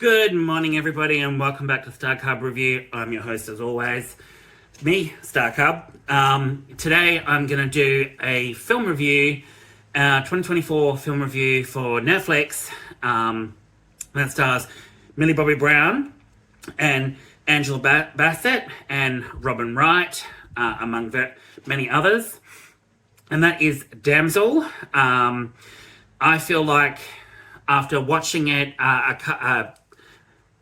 Good morning, everybody, and welcome back to Star Cub Review. I'm your host, as always, me, Star Cub. Today, I'm going to do a film review, 2024 film review for Netflix. That stars Millie Bobby Brown and Angela Bassett and Robin Wright, among many others. And that is DAMSEL. I feel like after watching it a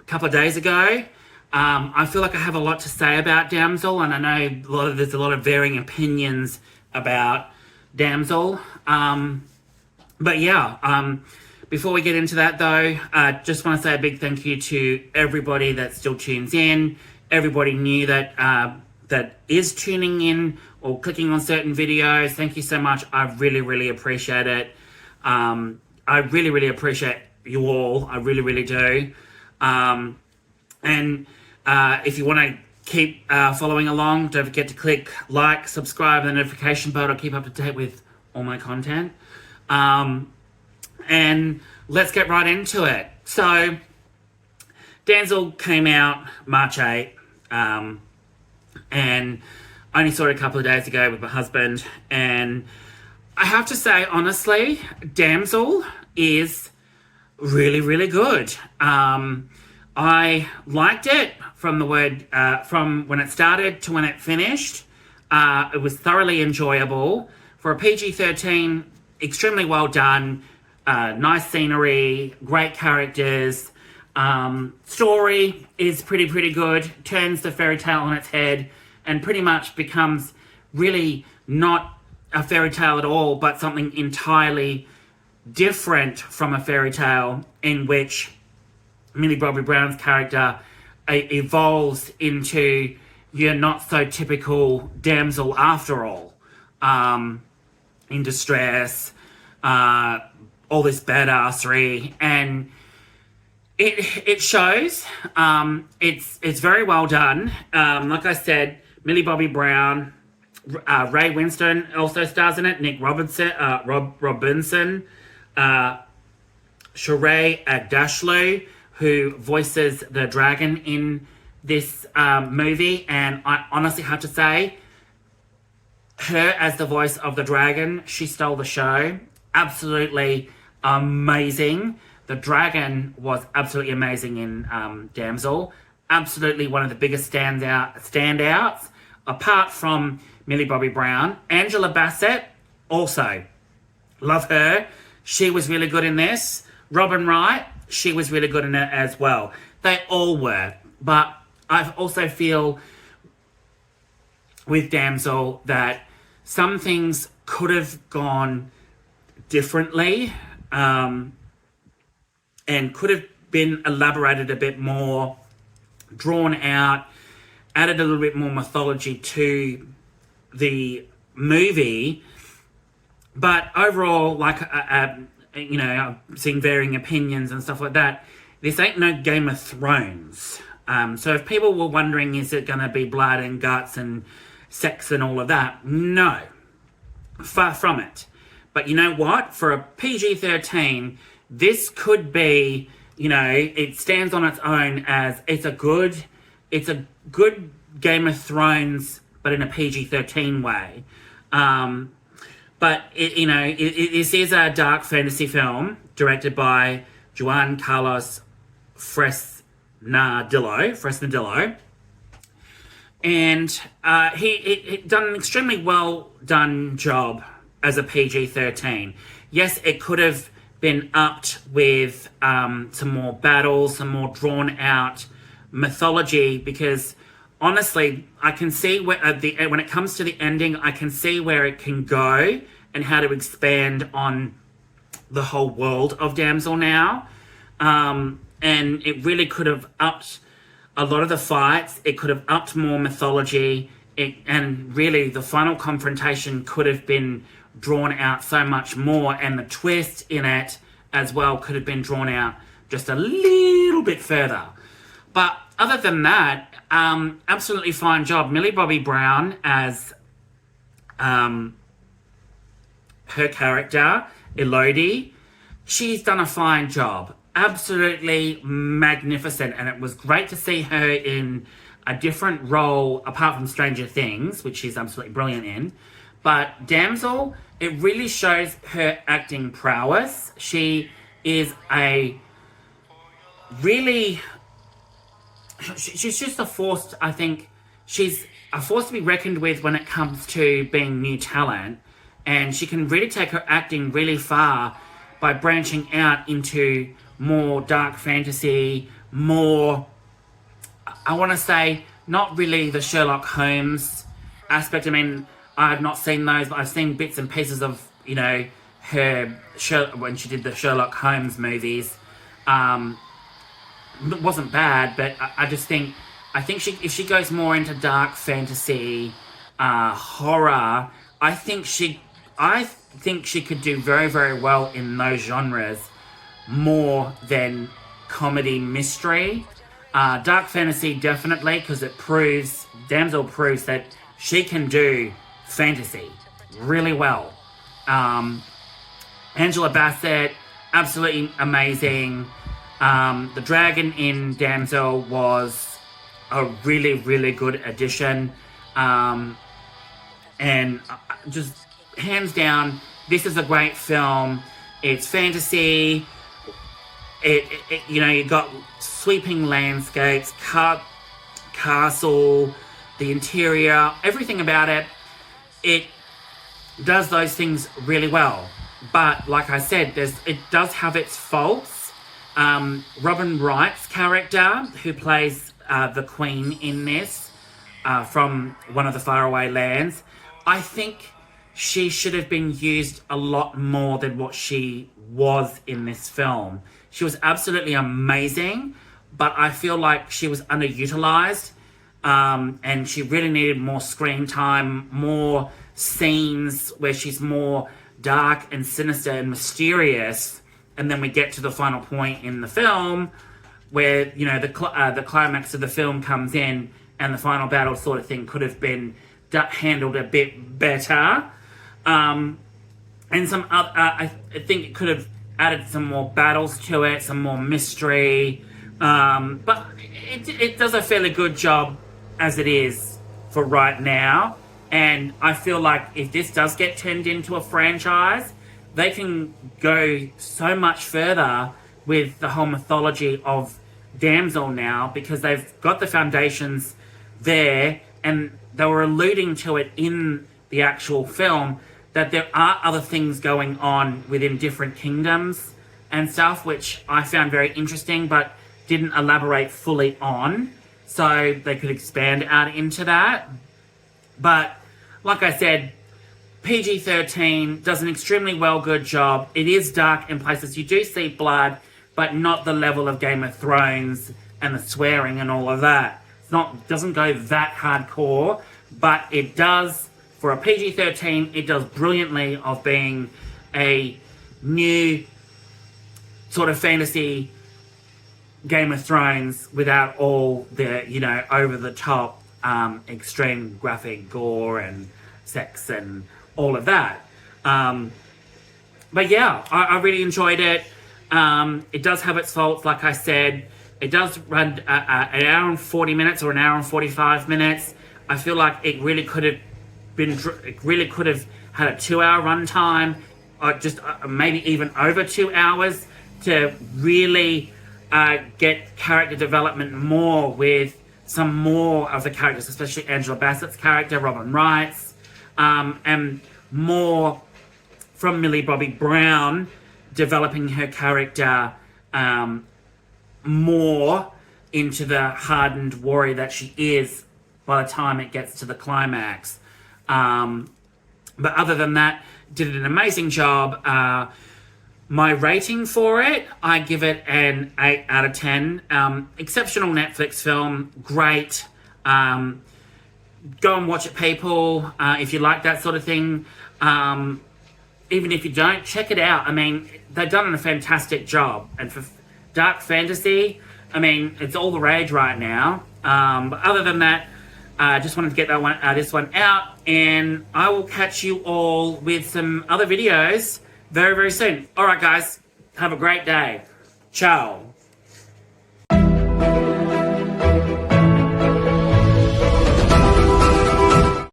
couple of days ago, I feel like I have a lot to say about DAMSEL, and I know there's a lot of varying opinions about DAMSEL. But yeah, before we get into that though, I just want to say a big thank you to everybody that still tunes in, everybody new that is tuning in or clicking on certain videos. Thank you so much. I really, really appreciate it. I really, really appreciate you all. I really, really do. And if you want to keep following along, don't forget to click like, subscribe, and the notification bell to keep up to date with all my content. And let's get right into it. So, DAMSEL came out March 8, and I only saw it a couple of days ago with my husband, and I have to say, honestly, DAMSEL is really, really good. I liked it from when it started to when it finished. It was thoroughly enjoyable. For a PG-13, extremely well done. Nice scenery, great characters. Story is pretty good. Turns the fairy tale on its head and pretty much becomes really not a fairy tale at all, but something entirely different from a fairy tale, in which Millie Bobby Brown's character evolves into your not so typical damsel after all, in distress, all this badassery, and it shows. It's very well done. Like I said, Millie Bobby Brown, Ray Winston also stars in it. Nick Robinson, Sheree Agdashlu, who voices the dragon in this movie, and I honestly have to say, her as the voice of the dragon, she stole the show. Absolutely amazing. The dragon was absolutely amazing in DAMSEL. Absolutely one of the biggest standouts, apart from Millie Bobby Brown. Angela Bassett, also. Love her. She was really good in this. Robin Wright, she was really good in it as well. They all were. But I also feel with DAMSEL that some things could have gone differently, and could have been elaborated a bit more, drawn out, added a little bit more mythology to the movie. But overall, like, I've seen varying opinions and stuff like that. This ain't no Game of Thrones. So if people were wondering, is it going to be blood and guts and sex and all of that? No. Far from it. But you know what? For a PG-13, this could be, it stands on its own as it's a good Game of Thrones, but in a PG-13 way. But this is a dark fantasy film directed by Juan Carlos Fresnadillo, and he done an extremely well done job as a PG-13. Yes, it could have been upped with some more battles, some more drawn out mythology, because honestly, I can see where when it comes to the ending, I can see where it can go and how to expand on the whole world of DAMSEL now. And it really could have upped a lot of the fights. It could have upped more mythology. And really, the final confrontation could have been drawn out so much more. And the twist in it as well could have been drawn out just a little bit further. But other than that, absolutely fine job. Millie Bobby Brown as her character, Elodie, she's done a fine job. absolutely magnificent, and it was great to see her in a different role apart from Stranger Things, which she's absolutely brilliant in. But Damsel, it really shows her acting prowess. She is a really, she's just a force, I think, she's a force to be reckoned with when it comes to being new talent, and she can really take her acting really far by branching out into more dark fantasy, more, I want to say, not really the Sherlock Holmes aspect. I mean, I have not seen those, but I've seen bits and pieces of, you know, her when she did the Sherlock Holmes movies. It wasn't bad, but I just think, if she goes more into dark fantasy, horror, I think she could do very, very well in those genres more than comedy mystery. Dark fantasy, definitely, because Damsel proves that she can do fantasy really well. Angela Bassett, absolutely amazing. The dragon in Damsel was a really, really good addition. And just hands down, this is a great film. It's fantasy. You got sweeping landscapes, castle, the interior, everything about it. It does those things really well. But like I said, it does have its faults. Robin Wright's character, who plays the Queen in this, from one of the faraway lands, I think she should have been used a lot more than what she was in this film. She was absolutely amazing, but I feel like she was underutilized, and she really needed more screen time, more scenes where she's more dark and sinister and mysterious, and then we get to the final point in the film where, the climax of the film comes in and the final battle sort of thing could have been handled a bit better. And I think it could have added some more battles to it, some more mystery. But it does a fairly good job as it is for right now. And I feel like if this does get turned into a franchise, they can go so much further with the whole mythology of Damsel now, because they've got the foundations there, and they were alluding to it in the actual film, that there are other things going on within different kingdoms and stuff, which I found very interesting, but didn't elaborate fully on. So they could expand out into that. But like I said, PG-13 does an extremely good job. It is dark in places. You do see blood, but not the level of Game of Thrones and the swearing and all of that. Doesn't go that hardcore, but it does, for a PG-13, it does brilliantly of being a new sort of fantasy Game of Thrones without all the, over-the-top, extreme graphic gore and sex and all of that. But yeah, I really enjoyed it. It does have its faults, like I said. It does run an hour and 40 minutes or an hour and 45 minutes. I feel like it really could have had a 2-hour runtime, or just maybe even over 2 hours, to really get character development more with some more of the characters, especially Angela Bassett's character, Robin Wright's, and more from Millie Bobby Brown, developing her character more into the hardened warrior that she is by the time it gets to the climax. But other than that, did an amazing job. My rating for it, I give it an 8 out of 10. Exceptional Netflix film, great. Go and watch it, people, if you like that sort of thing. Even if you don't, check it out. I mean, they've done a fantastic job. And for dark fantasy, I mean, it's all the rage right now. But other than that, I just wanted to get this one out. And I will catch you all with some other videos very, very soon. All right, guys. Have a great day. Ciao.